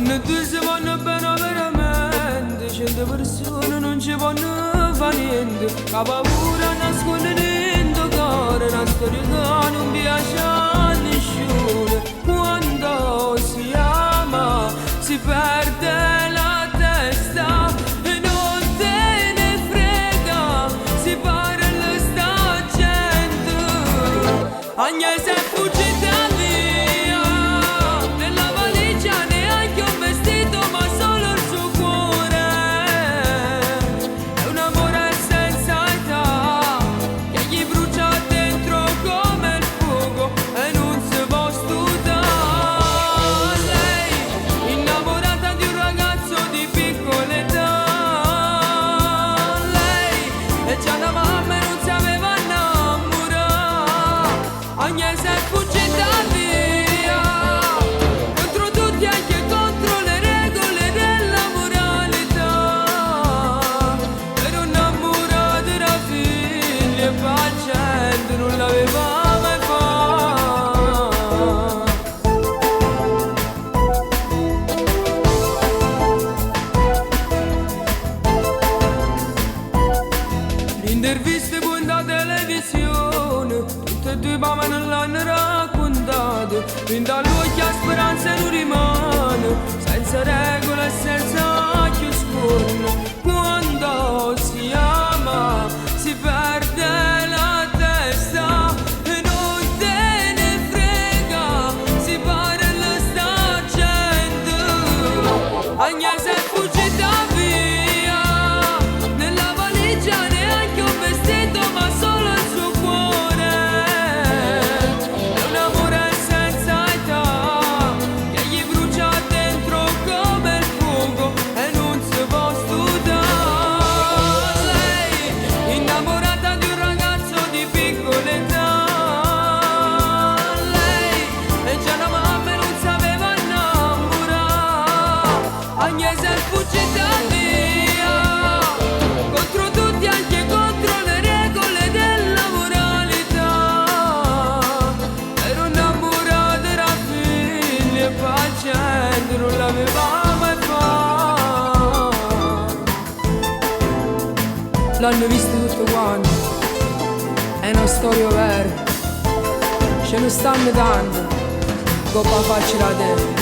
Quando tu si vanno bene veramente, 100 persone non ci vanno fa niente. La paura nasconde dentro cuore, una storia che non piace a nessuno. Quando si ama si perde la testa e non te ne frega, si parla sta gente. Agnese è fuggita via, nella valigia neanche un vestito ma solo il suo cuore. È un amore senza età che gli brucia dentro come il fuoco e non si può studiare. Lei, innamorata di un ragazzo di piccola età, lei è già una mamma e non sapeva innamorare. Agnese è fuggita via, contro tutti anche contro le regole della moralità. Per innamorata era figlia e paziente non l'aveva mai fatto. Interviste puntate televisione, tutte e due mamma non l'hanno raccontato. Fin dall'occhio a speranza non rimane, senza regole e senza chi scorno. Quando si ama si perde la testa e non te ne frega, si parla sta gente. Agnese è fuggita via, nella valigia neanche un vestito ma solo il suo cuore. È un amore senza età che gli brucia dentro come il fuoco e non si può studiare. Lei, innamorata di un ragazzo di piccola età, lei è già una mamma e non sapeva innamorare. Agnese è fuggita via, contro tutti anche contro le regole della moralità. Ero innamorata era figlia e paziente non l'aveva mai fatto. L'hanno visto tutto quanto, è una storia vera, ce ne stanno tante, coppa faccia da te.